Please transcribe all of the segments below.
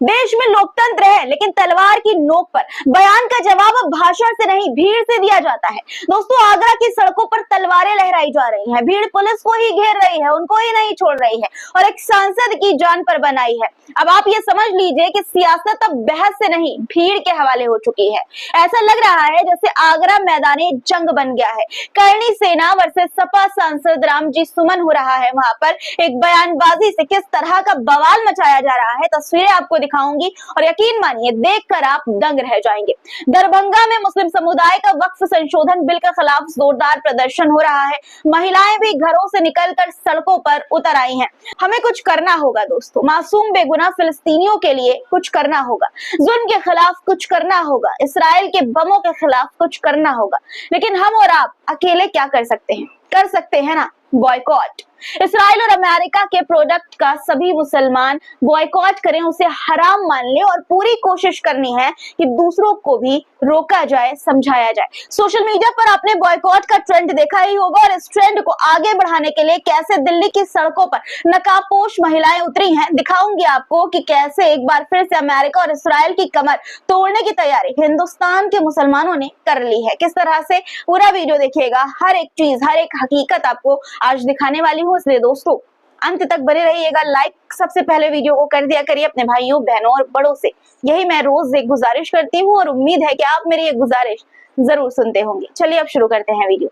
देश में लोकतंत्र है, लेकिन तलवार की नोक पर बयान का जवाब अब भाषण से नहीं भीड़ से दिया जाता है। दोस्तों, आगरा की सड़कों पर तलवारें लहराई जा रही हैं, भीड़ पुलिस को ही घेर रही है, उनको ही नहीं छोड़ रही है और एक सांसद की जान पर बनाई है। अब आप ये समझ लीजिए कि सियासत अब बहस से नहीं भीड़ के हवाले हो चुकी है। ऐसा लग रहा है जैसे आगरा मैदाने जंग बन गया है। करणी सेना वर्सेस सपा सांसद रामजी सुमन हो रहा है। वहां पर एक बयानबाजी से किस तरह का बवाल मचाया जा रहा है, तस्वीरें आपको दिखाऊंगी और यकीन मानिए देखकर आप दंग रह जाएंगे। दरभंगा में मुस्लिम समुदाय का वक्फ संशोधन बिल के खिलाफ जोरदार प्रदर्शन हो रहा है। महिलाएं भी घरों से निकलकर सड़कों पर उतर आई हैं। हमें कुछ करना होगा दोस्तों, मासूम बेगुनाह फिलिस्तीनियों के लिए कुछ करना होगा, जुल्म के खिलाफ कुछ करना होगा, इसराइल के बमों के खिलाफ कुछ करना होगा। लेकिन हम और आप अकेले क्या कर सकते हैं? कर सकते हैं ना बॉयकॉट। इसराइल और अमेरिका के प्रोडक्ट का सभी मुसलमान बॉयकॉट करें, उसे हराम मान ले और पूरी कोशिश करनी है कि दूसरों को भी रोका जाए, समझाया जाए। सोशल मीडिया पर आपने बॉयकॉट का ट्रेंड देखा ही होगा और इस ट्रेंड को आगे बढ़ाने के लिए कैसे दिल्ली की सड़कों पर नकाबपोश महिलाएं उतरी हैं। दिखाऊंगी आपको कि कैसे एक बार फिर से अमेरिका और इसराइल की कमर तोड़ने की तैयारी हिंदुस्तान के मुसलमानों ने कर ली है। किस तरह से, पूरा वीडियो देखिएगा, हर एक चीज, हर एक हकीकत आपको आज दिखाने वाली हूँ, इसलिए दोस्तों अंत तक बने रहिएगा। लाइक सबसे पहले वीडियो को कर दिया करिए अपने भाइयों बहनों और बड़ों से, यही मैं रोज एक गुजारिश करती हूँ और उम्मीद है कि आप मेरी ये गुजारिश जरूर सुनते होंगे। चलिए अब शुरू करते हैं वीडियो।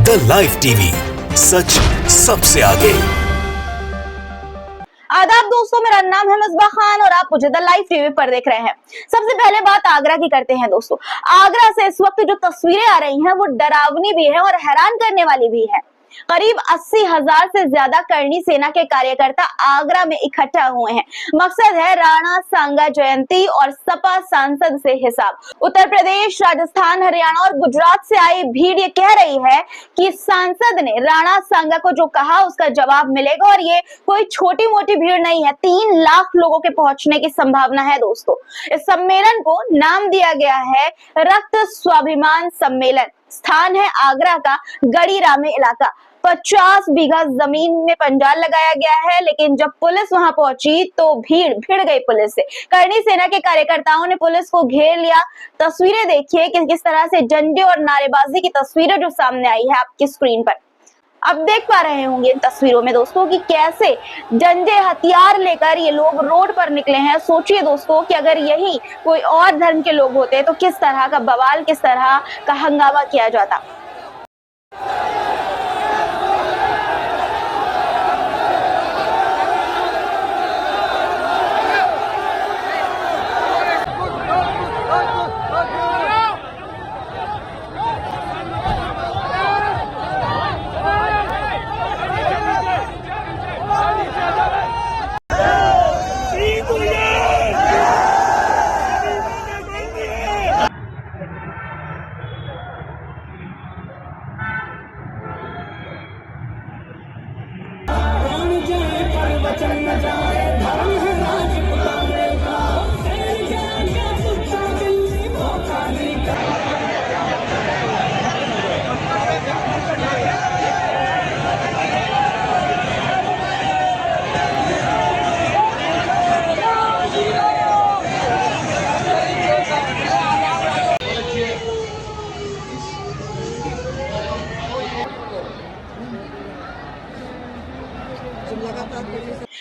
द लाइव टीवी, सच सबसे आगे। आदाब दोस्तों, मेरा नाम है मिसबा खान और आप मुझे द लाइव टीवी पर देख रहे हैं। सबसे पहले बात आगरा की करते हैं दोस्तों। आगरा से इस वक्त जो तस्वीरें आ रही हैं वो डरावनी भी है और हैरान करने वाली भी है। करीब 80,000 से ज्यादा करणी सेना के कार्यकर्ता आगरा में इकट्ठा हुए हैं। मकसद है राणा सांगा जयंती और सपा सांसद से हिसाब। उत्तर प्रदेश, राजस्थान, हरियाणा और गुजरात से आई भीड़ ये कह रही है कि सांसद ने राणा सांगा को जो कहा उसका जवाब मिलेगा और ये कोई छोटी मोटी भीड़ नहीं है। 3 लाख लोगों के पहुंचने की संभावना है दोस्तों। इस सम्मेलन को नाम दिया गया है रक्त स्वाभिमान सम्मेलन। स्थान है आगरा का गढ़ीरामे इलाका। 50 बीघा जमीन में पंडाल लगाया गया है, लेकिन जब पुलिस वहां पहुंची तो भीड़ भिड़ गई पुलिस से। करणी सेना के कार्यकर्ताओं ने पुलिस को घेर लिया। तस्वीरें देखिए कि किस तरह से झंडे और नारेबाजी की तस्वीरें जो सामने आई है आपकी स्क्रीन पर। अब देख पा रहे होंगे इन तस्वीरों में दोस्तों कि कैसे डंडे हथियार लेकर ये लोग रोड पर निकले हैं। सोचिए दोस्तों कि अगर यही कोई और धर्म के लोग होते तो किस तरह का बवाल, किस तरह का हंगामा किया जाता।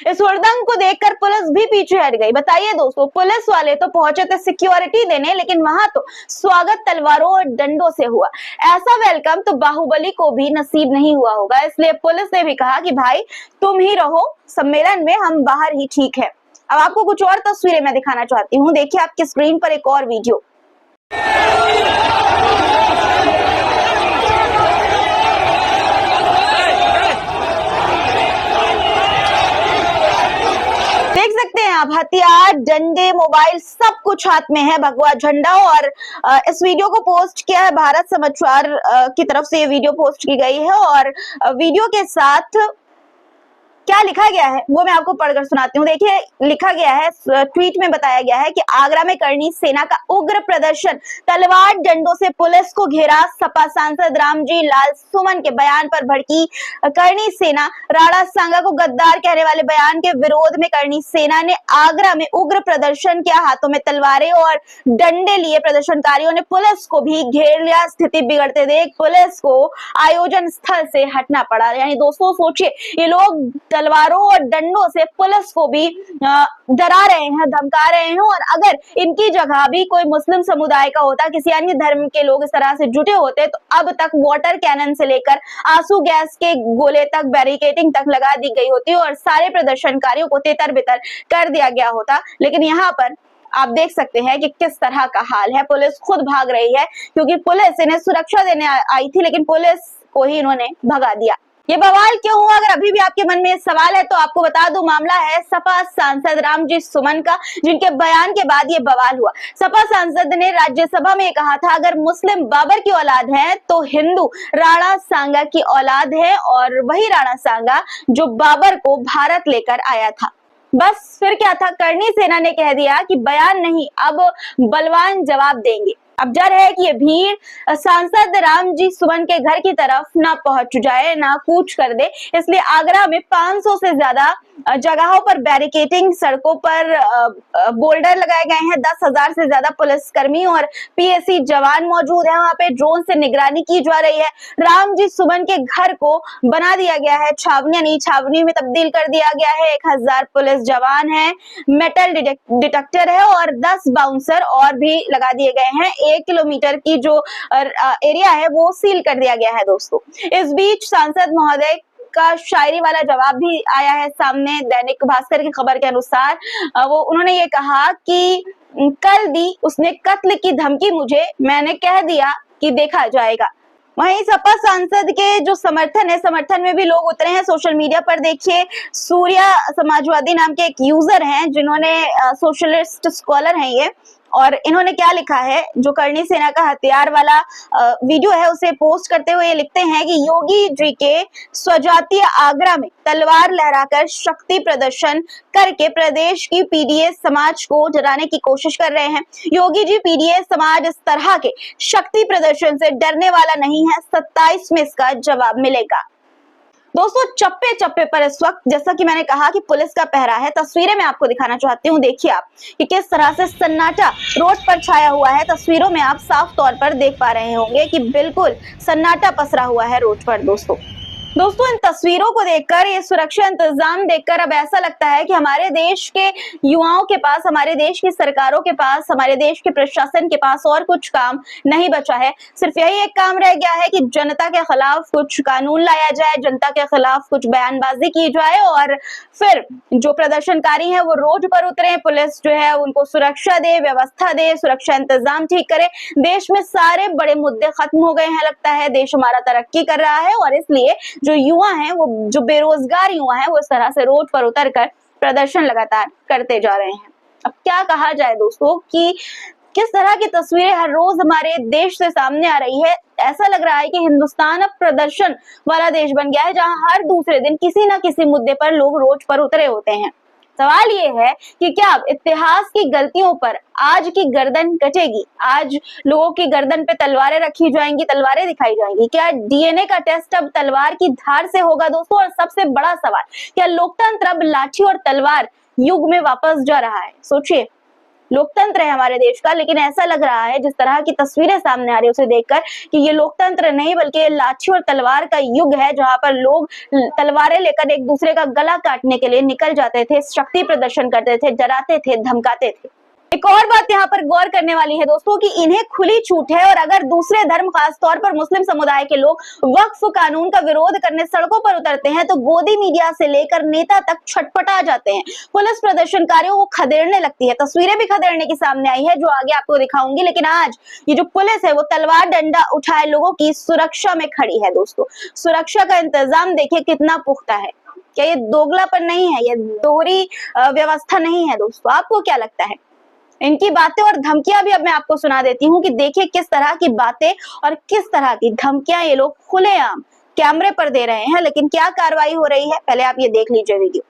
इस हुड़दंग को देखकर पुलिस भी पीछे हट गई। बताइए दोस्तों, पुलिस वाले तो पहुंचे थे सिक्योरिटी देने, लेकिन वहां तो स्वागत तलवारों और डंडों से हुआ। ऐसा वेलकम तो बाहुबली को भी नसीब नहीं हुआ होगा। इसलिए पुलिस ने भी कहा कि भाई तुम ही रहो सम्मेलन में, हम बाहर ही ठीक है। अब आपको कुछ और तस्वीरें मैं दिखाना चाहती हूँ। देखिए आपकी स्क्रीन पर एक और वीडियो। देख सकते हैं आप, हथियार, डंडे, मोबाइल सब कुछ हाथ में है, भगवा झंडा। और इस वीडियो को पोस्ट किया है भारत समाचार की तरफ से। ये वीडियो पोस्ट की गई है और वीडियो के साथ क्या लिखा गया है वो मैं आपको पढ़कर सुनाती हूँ। देखिए लिखा गया है, ट्वीट में बताया गया है कि आगरा में करणी सेना का उग्र प्रदर्शन, तलवार डंडों से पुलिस को घेरा, सपा सांसद रामजी लाल सुमन के बयान पर भड़की करणी सेना। राणा सांगा को गद्दार कहने वाले बयान के विरोध में करणी सेना ने आगरा में उग्र प्रदर्शन किया। हाथों में तलवारें और डंडे लिए प्रदर्शनकारियों ने पुलिस को भी घेर लिया। स्थिति बिगड़ते देख पुलिस को आयोजन स्थल से हटना पड़ा। यानी दोस्तों सोचिए, ये लोग तलवारों और डंडों से पुलिस को भी डरा रहे हैं, धमका रहे हैं। और अगर इनकी जगह भी कोई मुस्लिम समुदाय का होता, किसी अन्य धर्म के लोग इस तरह से जुटे होते, तो अब तक वाटर कैनन से लेकर आंसू गैस के गोले तक, बैरिकेडिंग तक लगा दी गई होती और सारे प्रदर्शनकारियों को तितर बितर कर दिया गया होता। लेकिन यहाँ पर आप देख सकते हैं कि किस तरह का हाल है। पुलिस खुद भाग रही है क्योंकि पुलिस इन्हें सुरक्षा देने आई थी, लेकिन पुलिस को ही इन्होंने भगा दिया। ये बवाल क्यों हुआ? अगर अभी भी आपके मन में ये सवाल है तो आपको बता दूं, मामला है सपा सांसद रामजी सुमन का, जिनके बयान के बाद ये बवाल हुआ। सपा सांसद ने राज्यसभा में कहा था, अगर मुस्लिम बाबर की औलाद है तो हिंदू राणा सांगा की औलाद है, और वही राणा सांगा जो बाबर को भारत लेकर आया था। बस फिर क्या था, करणी सेना ने कह दिया कि बयान नहीं, अब बलवान जवाब देंगे। अब डर है कि ये भीड़ सांसद रामजी सुमन के घर की तरफ ना पहुंच जाए, ना कूच कर दे, इसलिए आगरा में 500 से ज्यादा जगहों पर बैरिकेडिंग, सड़कों पर बोल्डर लगाए गए हैं। 10,000 से ज्यादा पुलिसकर्मी और पीएसी जवान मौजूद है। वहां पे ड्रोन से निगरानी की जा रही है। रामजी सुमन के घर को बना दिया गया है छावनी, यानी छावनी में तब्दील कर दिया गया है। 1000 पुलिस जवान है, मेटल डिटेक्टर है और 10 बाउंसर और भी लगा दिए गए हैं। 1 किलोमीटर की जो एरिया है वो सील कर दिया गया है दोस्तों। इस बीच सांसद महोदय का शायरी वाला जवाब भी आया है सामने। दैनिक भास्कर की खबर के अनुसार उन्होंने ये कहा कि कल दी उसने कत्ल की धमकी मुझे, मैंने कह दिया कि देखा जाएगा। वहीं सपा सांसद के जो समर्थन में भी लोग उतरे हैं सोशल मीडिया पर। देखिए, सूर्या समाजवादी नाम के एक यूजर हैं जिन्होंने सोशलिस्ट स्कॉलर हैं ये, और इन्होंने क्या लिखा है, जो करणी सेना का हथियार वाला वीडियो है उसे पोस्ट करते हुए ये लिखते हैं कि योगी जी के स्वजातीय आगरा में तलवार लहराकर शक्ति प्रदर्शन करके प्रदेश की पीडीएस समाज को डराने की कोशिश कर रहे हैं। योगी जी, पीडीएस समाज इस तरह के शक्ति प्रदर्शन से डरने वाला नहीं है। 27 में इसका जवाब मिलेगा। दोस्तों, चप्पे चप्पे पर इस वक्त, जैसा कि मैंने कहा कि पुलिस का पहरा है, तस्वीरें मैं आपको दिखाना चाहती हूँ। देखिए आप कि किस तरह से सन्नाटा रोड पर छाया हुआ है। तस्वीरों में आप साफ तौर पर देख पा रहे होंगे कि बिल्कुल सन्नाटा पसरा हुआ है रोड पर। दोस्तों इन तस्वीरों को देखकर, ये सुरक्षा इंतजाम देखकर अब ऐसा लगता है कि हमारे देश के युवाओं के पास, हमारे देश की सरकारों के पास, हमारे देश के प्रशासन के पास और कुछ काम नहीं बचा है। सिर्फ यही एक काम रह गया है कि जनता के खिलाफ कुछ कानून लाया जाए, जनता के खिलाफ कुछ बयानबाजी की जाए और फिर जो प्रदर्शनकारी हैं वो रोड पर उतरे, पुलिस जो है उनको सुरक्षा दे, व्यवस्था दे, सुरक्षा इंतजाम ठीक करे। देश में सारे बड़े मुद्दे खत्म हो गए हैं, लगता है देश हमारा तरक्की कर रहा है, और इसलिए जो युवा हैं, वो जो बेरोजगार युवा हैं, वो इस तरह से रोड पर उतरकर प्रदर्शन लगातार करते जा रहे हैं। अब क्या कहा जाए दोस्तों कि किस तरह की तस्वीरें हर रोज हमारे देश से सामने आ रही है। ऐसा लग रहा है कि हिंदुस्तान अब प्रदर्शन वाला देश बन गया है, जहां हर दूसरे दिन किसी ना किसी मुद्दे पर लोग रोड पर उतरे होते हैं। सवाल ये है कि क्या अब इतिहास की गलतियों पर आज की गर्दन कटेगी? आज लोगों की गर्दन पे तलवारें रखी जाएंगी, तलवारें दिखाई जाएंगी? क्या डीएनए का टेस्ट अब तलवार की धार से होगा दोस्तों? और सबसे बड़ा सवाल, क्या लोकतंत्र अब लाठी और तलवार युग में वापस जा रहा है? सोचिए, लोकतंत्र है हमारे देश का, लेकिन ऐसा लग रहा है जिस तरह की तस्वीरें सामने आ रही है उसे देखकर कि ये लोकतंत्र नहीं बल्कि ये लाठी और तलवार का युग है, जहां पर लोग तलवारें लेकर एक दूसरे का गला काटने के लिए निकल जाते थे, शक्ति प्रदर्शन करते थे, डराते थे, धमकाते थे। एक और बात यहाँ पर गौर करने वाली है दोस्तों कि इन्हें खुली छूट है, और अगर दूसरे धर्म, खास तौर पर मुस्लिम समुदाय के लोग वक्फ कानून का विरोध करने सड़कों पर उतरते हैं तो गोदी मीडिया से लेकर नेता तक छटपटा जाते हैं। पुलिस प्रदर्शनकारियों को खदेड़ने लगती है। तस्वीरें भी खदेड़ने की सामने आई है जो आगे आपको दिखाऊंगी। लेकिन आज ये जो पुलिस है वो तलवार डंडा उठाए लोगों की सुरक्षा में खड़ी है। दोस्तों, सुरक्षा का इंतजाम देखिए कितना पुख्ता है। क्या ये दोगलापन नहीं है? ये दोहरी व्यवस्था नहीं है? दोस्तों, आपको क्या लगता है? इनकी बातें और धमकियां भी अब मैं आपको सुना देती हूँ कि देखिए किस तरह की बातें और किस तरह की धमकियां ये लोग खुलेआम कैमरे पर दे रहे हैं। लेकिन क्या कार्रवाई हो रही है, पहले आप ये देख लीजिए वीडियो।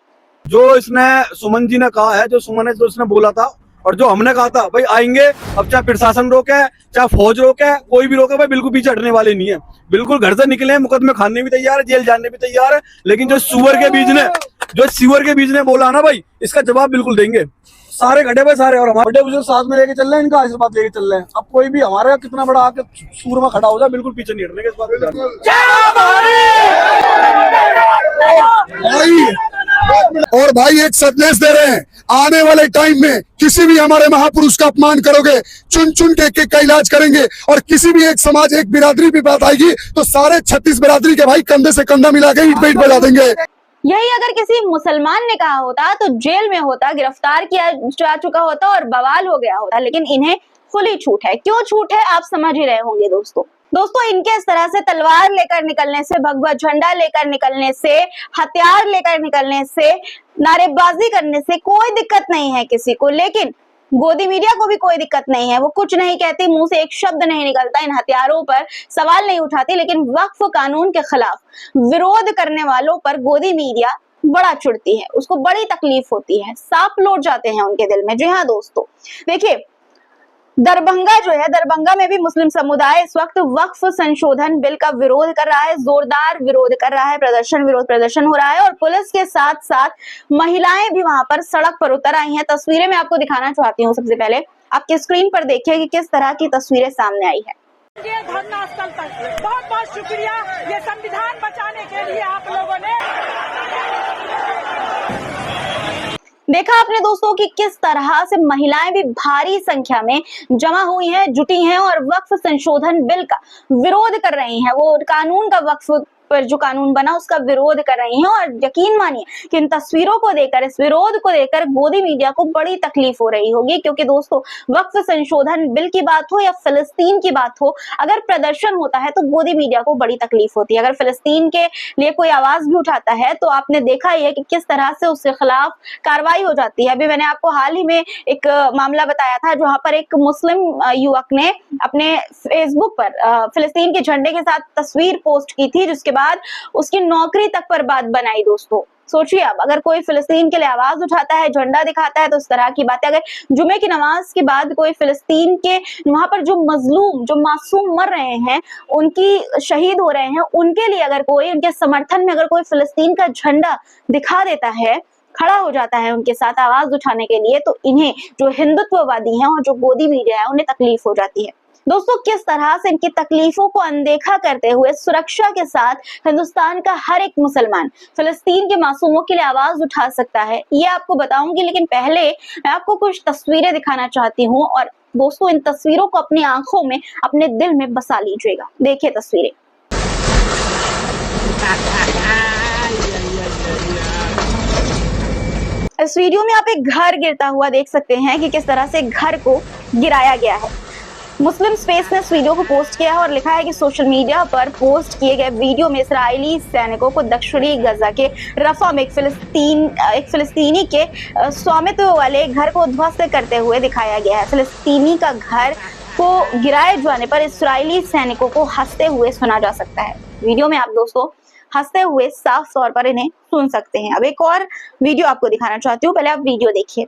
जो इसने सुमन जी ने कहा है, जो सुमन ने जो इसने बोला था और जो हमने कहा था भाई आएंगे, अब चाहे प्रशासन रोके चाहे फौज रोके, कोई भी रोके भाई, बिल्कुल पीछे हटने वाले नहीं है। बिल्कुल घर से निकले, मुकदमे खाने भी तैयार है, जेल जाने भी तैयार है। लेकिन जो सुअर के बीज ने बोला ना भाई, इसका जवाब बिल्कुल देंगे। सारे खड़े भाई सारे, और हमारे बड़े बुजुर्ग साथ में लेके चल रहे हैं, इनका आशीर्वाद लेके चल रहे हैं। अब कोई भी हमारे कितना बड़ा आके सूर में खड़ा हो जाए, बिल्कुल पीछे नहीं हटने के इस बात भाई। और भाई एक संदेश दे रहे हैं, आने वाले टाइम में किसी भी हमारे महापुरुष का अपमान करोगे, चुन चुन के केक का इलाज करेंगे। और किसी भी एक समाज, एक बिरादरी भी बात आएगी तो सारे 36 बिरादरी के भाई कंधे से कंधा मिला के ईंट पे ईंट बजा देंगे। यही अगर किसी मुसलमान ने कहा होता तो जेल में होता, गिरफ्तार किया जा चुका होता और बवाल हो गया होता। लेकिन इन्हें खुली छूट है। क्यों छूट है, आप समझ ही रहे होंगे दोस्तों। इनके इस तरह से तलवार लेकर निकलने से, भगवा झंडा लेकर निकलने से, हथियार लेकर निकलने से, नारेबाजी करने से कोई दिक्कत नहीं है किसी को। लेकिन गोदी मीडिया को भी कोई दिक्कत नहीं है। वो कुछ नहीं कहती, मुंह से एक शब्द नहीं निकलता, इन हथियारों पर सवाल नहीं उठाती। लेकिन वक्फ कानून के खिलाफ विरोध करने वालों पर गोदी मीडिया बड़ा चिढ़ती है, उसको बड़ी तकलीफ होती है, सांप लौट जाते हैं उनके दिल में। जी हाँ दोस्तों, देखिए दरभंगा में भी मुस्लिम समुदाय इस वक्त वक्फ संशोधन बिल का विरोध कर रहा है, जोरदार विरोध कर रहा है, विरोध प्रदर्शन हो रहा है। और पुलिस के साथ साथ महिलाएं भी वहां पर सड़क पर उतर आई हैं। तस्वीरें मैं आपको दिखाना चाहती हूँ। सबसे पहले आपके स्क्रीन पर देखिए कि किस तरह की तस्वीरें सामने आई है। ये धरना स्थल तक बहुत बहुत शुक्रिया, ये संविधान बचाने के लिए आप लोगों ने। देखा आपने दोस्तों कि किस तरह से महिलाएं भी भारी संख्या में जमा हुई हैं, जुटी हैं और वक्फ संशोधन बिल का विरोध कर रही हैं। वो कानून का, वक्फ पर जो कानून बना उसका विरोध कर रही हैं। और यकीन मानिए कि इन तस्वीरों को देखकर, इस विरोध को देखकर गोदी मीडिया को बड़ी तकलीफ हो रही होगी। क्योंकि दोस्तों वक्फ संशोधन बिल की बात हो या फिलिस्तीन की बात हो, अगर प्रदर्शन होता है तो गोदी मीडिया को बड़ी तकलीफ होती है। अगर फिलिस्तीन के लिए कोई आवाज भी उठाता है तो आपने देखा ही है कि किस तरह से उसके खिलाफ कार्रवाई हो जाती है। अभी मैंने आपको हाल ही में एक मामला बताया था जहां पर एक मुस्लिम युवक ने अपने फेसबुक पर फिलिस्तीन के झंडे के साथ तस्वीर पोस्ट की थी, जिसके बाद उसकी नौकरी तक पर बात बनाई। दोस्तों सोचिए, अब अगर कोई फिलिस्तीन के लिए आवाज उठाता है, झंडा दिखाता है, तो इस तरह की बातें, अगर जुमे की नमाज के बाद कोई फिलिस्तीन के वहां पर जो मजलूम, जो मासूम मर रहे हैं, उनकी शहीद हो रहे हैं, उनके लिए अगर कोई, उनके समर्थन में अगर कोई फिलिस्तीन का झंडा दिखा देता है, खड़ा हो जाता है उनके साथ आवाज उठाने के लिए, तो इन्हें, जो हिंदुत्ववादी हैं और जो गोदी मीडिया है, उन्हें तकलीफ हो जाती है। दोस्तों किस तरह से इनकी तकलीफों को अनदेखा करते हुए सुरक्षा के साथ हिंदुस्तान का हर एक मुसलमान फिलिस्तीन के मासूमों के लिए आवाज उठा सकता है, ये आपको बताऊंगी। लेकिन पहले मैं आपको कुछ तस्वीरें दिखाना चाहती हूँ। और दोस्तों इन तस्वीरों को अपनी आंखों में, अपने दिल में बसा लीजिएगा। देखिए तस्वीरें। इस वीडियो में आप एक घर गिरता हुआ देख सकते हैं कि किस तरह से घर को गिराया गया है। मुस्लिम स्पेस ने इस वीडियो को पोस्ट किया है और लिखा है कि सोशल मीडिया पर पोस्ट किए गए वीडियो में इस्राएली सैनिकों को दक्षिणी गजा के रफा में एक फिलिस्तीनी के स्वामित्व वाले घर को ध्वस्त करते हुए दिखाया गया है। फिलिस्तीनी का घर को गिराए जाने पर इस्राएली सैनिकों को हंसते हुए सुना जा सकता है। वीडियो में आप दोस्तों हंसते हुए साफ तौर पर इन्हें सुन सकते हैं। अब एक और वीडियो आपको दिखाना चाहती हूँ, पहले आप वीडियो देखिए।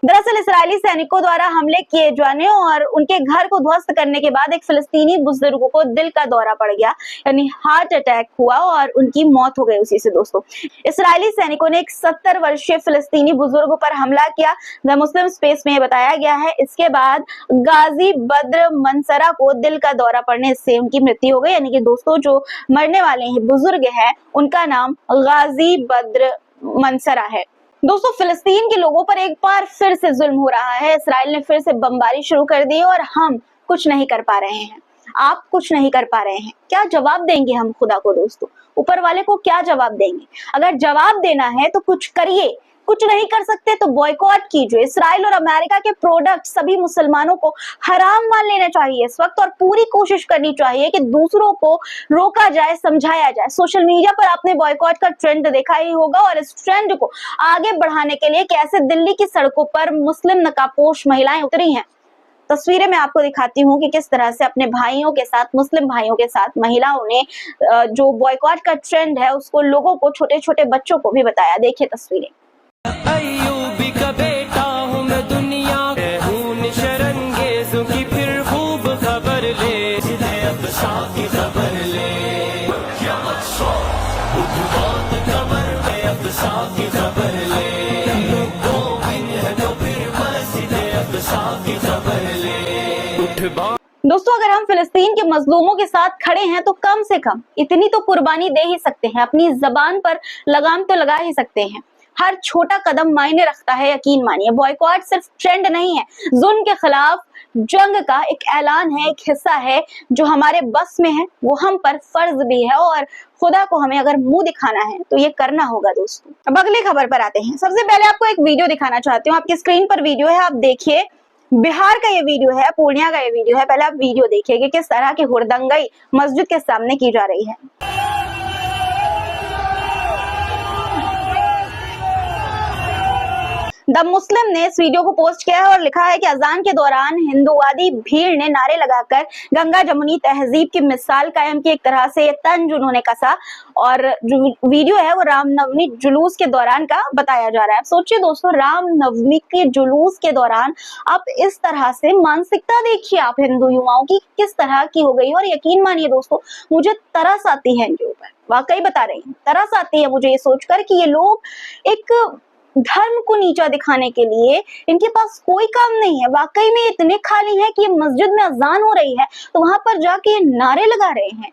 दरअसल इस्राएली सैनिकों द्वारा हमले किए जाने और उनके घर को ध्वस्त करने के बाद एक फिलिस्तीनी बुजुर्ग को दिल का दौरा पड़ गया, यानी हार्ट अटैक हुआ और उनकी मौत हो गई उसी से। दोस्तों इस्राएली सैनिकों ने एक 70 वर्षीय फिलिस्तीनी बुजुर्ग पर हमला किया। द मुस्लिम स्पेस में बताया गया है। इसके बाद गाजी बद्र मंसरा को दिल का दौरा पड़ने से उनकी मृत्यु हो गई। यानी कि दोस्तों जो मरने वाले हैं बुजुर्ग है, उनका नाम गाजी बद्र मंसरा है। दोस्तों फिलिस्तीन के लोगों पर एक बार फिर से जुल्म हो रहा है। इस्राइल ने फिर से बमबारी शुरू कर दी और हम कुछ नहीं कर पा रहे हैं, आप कुछ नहीं कर पा रहे हैं। क्या जवाब देंगे हम खुदा को? दोस्तों ऊपर वाले को क्या जवाब देंगे? अगर जवाब देना है तो कुछ करिए, कुछ नहीं कर सकते तो बॉयकॉट कीजिए। इसराइल और अमेरिका के प्रोडक्ट सभी मुसलमानों को हराम मान लेना चाहिए इस वक्त, और पूरी कोशिश करनी चाहिए कि दूसरों को रोका जाए, समझाया जाए। सोशल मीडिया पर आपने बॉयकॉट का ट्रेंड देखा ही होगा, और इस ट्रेंड को आगे बढ़ाने के लिए कैसे दिल्ली की सड़कों पर मुस्लिम नकाबपोश महिलाएं उतरी हैं। तस्वीरें मैं आपको दिखाती हूँ कि किस तरह से अपने भाइयों के साथ, मुस्लिम भाइयों के साथ महिलाओं ने जो बॉयकॉट का ट्रेंड है उसको लोगों को, छोटे छोटे बच्चों को भी बताया। देखिए तस्वीरें। अय्यूबी का बेटा हूँ मैं, दुनिया हूँ निशरंगेज़ों की फिर खूब खबर ले, अब साथ की खबर ले, खबर ले, अब साथ की खबर ले, अब साथ की खबर ले, उठ बा। दोस्तों, अगर हम फिलिस्तीन के मजलूमों के साथ खड़े हैं तो कम से कम इतनी तो कुर्बानी दे ही सकते हैं, अपनी जबान पर लगाम तो लगा ही सकते हैं। हर छोटा कदम मायने रखता है, यकीन मानिए। बॉयकॉट सिर्फ ट्रेंड नहीं है, जुल्म के खिलाफ जंग का एक ऐलान है, एक हिस्सा है जो हमारे बस में है, वो हम पर फर्ज भी है, और खुदा को हमें अगर मुंह दिखाना है तो ये करना होगा। दोस्तों, अब अगली खबर पर आते हैं। सबसे पहले आपको एक वीडियो दिखाना चाहती हूँ। आपकी स्क्रीन पर वीडियो है, आप देखिए। बिहार का ये वीडियो है, पूर्णिया का ये वीडियो है। पहले आप वीडियो देखिए कि किस तरह की हुड़दंगई मस्जिद के सामने की जा रही है। द मुस्लिम ने इस वीडियो को पोस्ट किया है और लिखा है कि अजान के दौरान हिंदुवादी भीड़ ने नारे लगाकर गंगा जमुनी तहजीब की मिसाल कायम की। एक तरह से ये तंज उन्होंने कसा, और जो वीडियो है वो रामनवमी जुलूस के दौरान का बताया जा रहा है। सोचिए दोस्तों, रामनवमी के जुलूस के दौरान आप इस तरह से मानसिकता देखिए आप हिंदू युवाओं की किस तरह की हो गई। और यकीन मानिए दोस्तों, मुझे तरस आती है इनके ऊपर, वाकई बता रही हूँ, तरस आती है मुझे ये सोचकर कि ये लोग एक धर्म को नीचा दिखाने के लिए इनके पास कोई काम नहीं है। वाकई में इतने खाली है कि ये मस्जिद में अजान हो रही है तो वहां पर जाके ये नारे लगा रहे हैं।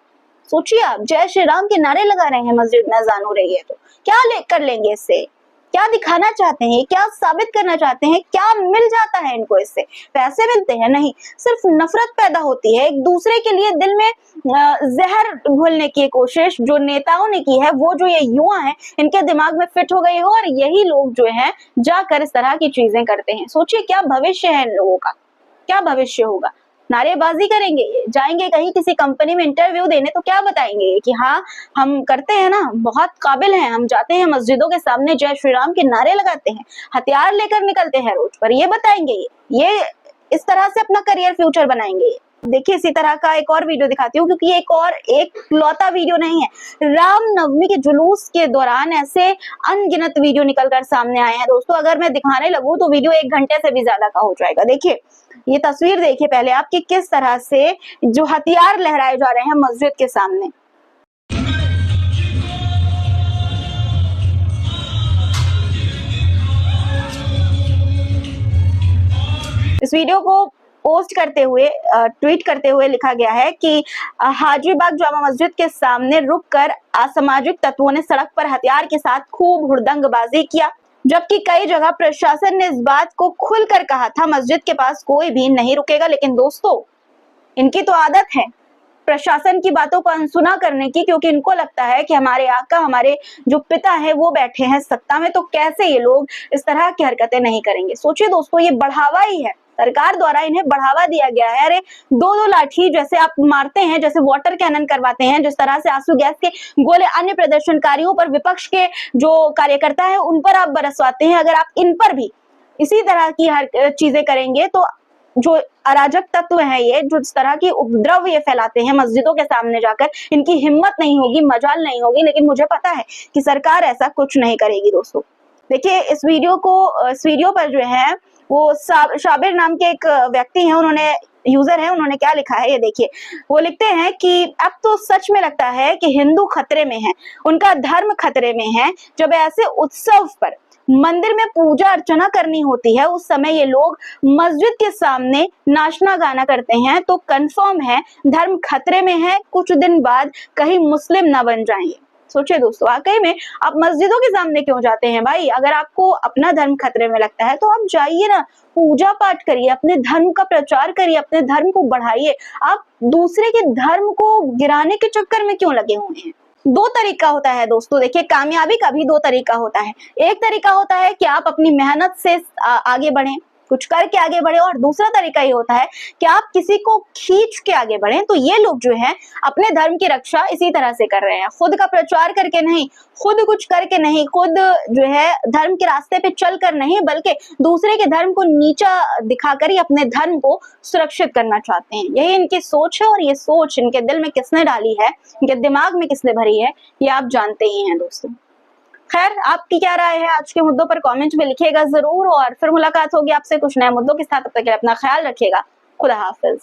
सोचिए आप, जय श्री राम के नारे लगा रहे हैं, मस्जिद में अजान हो रही है तो क्या कर लेंगे इससे? क्या दिखाना चाहते हैं? क्या साबित करना चाहते हैं? क्या मिल जाता है इनको इससे? पैसे मिलते हैं? नहीं, सिर्फ नफरत पैदा होती है। एक दूसरे के लिए दिल में जहर घोलने की कोशिश जो नेताओं ने की है, वो जो ये युवा हैं इनके दिमाग में फिट हो गई हो, और यही लोग जो हैं जाकर इस तरह की चीजें करते हैं। सोचिए क्या भविष्य है इन लोगों का, क्या भविष्य होगा? नारेबाजी करेंगे, जाएंगे कहीं किसी कंपनी में इंटरव्यू देने तो क्या बताएंगे कि हाँ हम करते हैं ना, बहुत काबिल हैं, हम जाते हैं मस्जिदों के सामने जय श्री राम के नारे लगाते हैं, हथियार लेकर निकलते हैं रोड पर, ये बताएंगे। ये इस तरह से अपना करियर फ्यूचर बनाएंगे। देखिए इसी तरह का एक और वीडियो दिखाती हूँ, क्योंकि एक लौता वीडियो नहीं है। रामनवमी के जुलूस के दौरान ऐसे अनगिनत वीडियो निकलकर सामने आए हैं दोस्तों। अगर मैं दिखाने लगूं तो वीडियो 1 घंटे से भी ज्यादा का हो जाएगा। देखिए ये तस्वीर देखिए पहले आप कि किस तरह से जो हथियार लहराए जा रहे हैं मस्जिद के सामने। इस वीडियो को पोस्ट करते हुए, ट्वीट करते हुए लिखा गया है कि हाजीबाग जामा मस्जिद के सामने रुककर असामाजिक तत्वों ने सड़क पर हथियार के साथ खूब हुड़दंगबाजी किया, जबकि कई जगह प्रशासन ने इस बात को खुलकर कहा था मस्जिद के पास कोई भी नहीं रुकेगा। लेकिन दोस्तों, इनकी तो आदत है प्रशासन की बातों को अनसुना करने की, क्योंकि इनको लगता है कि हमारे आका, हमारे जो पिता है वो बैठे हैं सत्ता में, तो कैसे ये लोग इस तरह की हरकतें नहीं करेंगे। सोचिए दोस्तों, ये बढ़ावा ही है, सरकार द्वारा इन्हें बढ़ावा दिया गया है। अरे 2-2 लाठी जैसे आप मारते हैं, जैसे वाटर कैनन करवाते हैं, जिस तरह से आंसू गैस के गोले अन्य प्रदर्शनकारियों पर, विपक्ष के जो कार्यकर्ता है उन पर आप बरसवाते हैं, अगर आप इन पर भी इसी तरह की हर चीजें करेंगे तो जो अराजक तत्व है ये, जो इस तरह की उपद्रव ये फैलाते हैं मस्जिदों के सामने जाकर, इनकी हिम्मत नहीं होगी, मजाल नहीं होगी। लेकिन मुझे पता है कि सरकार ऐसा कुछ नहीं करेगी दोस्तों। देखिए इस वीडियो पर जो है वो शाबिर नाम के एक व्यक्ति हैं, उन्होंने यूजर है, उन्होंने क्या लिखा है ये देखिए। वो लिखते हैं कि अब तो सच में लगता है कि हिंदू खतरे में है, उनका धर्म खतरे में है। जब ऐसे उत्सव पर मंदिर में पूजा अर्चना करनी होती है, उस समय ये लोग मस्जिद के सामने नाचना गाना करते हैं, तो कंफर्म है धर्म खतरे में है। कुछ दिन बाद कहीं मुस्लिम ना बन जाएंगे। सोचिए दोस्तों, वाकई में आप मस्जिदों के सामने क्यों जाते हैं भाई? अगर आपको अपना धर्म खतरे में लगता है तो आप जाइए ना, पूजा पाठ करिए, अपने धर्म का प्रचार करिए, अपने धर्म को बढ़ाइए। आप दूसरे के धर्म को गिराने के चक्कर में क्यों लगे हुए हैं? दो तरीका होता है दोस्तों। देखिए, कामयाबी का भी दो तरीका होता है। एक तरीका होता है कि आप अपनी मेहनत से आगे बढ़ें, कुछ करके आगे बढ़े, और दूसरा तरीका ये होता है कि आप किसी को खींच के आगे बढ़ें। तो ये लोग जो है अपने धर्म की रक्षा इसी तरह से कर रहे हैं, खुद का प्रचार करके नहीं, खुद कुछ करके नहीं, खुद जो है धर्म के रास्ते पे चल कर नहीं, बल्कि दूसरे के धर्म को नीचा दिखाकर ही अपने धर्म को सुरक्षित करना चाहते हैं। यही इनकी सोच है, और ये सोच इनके दिल में किसने डाली है, इनके दिमाग में किसने भरी है, ये आप जानते ही हैं दोस्तों। खैर, आपकी क्या राय है आज के मुद्दों पर कमेंट में लिखिएगा जरूर, और फिर मुलाकात होगी आपसे कुछ नए मुद्दों के साथ। तब तक के लिए अपना ख्याल रखिएगा। खुदा हाफिज।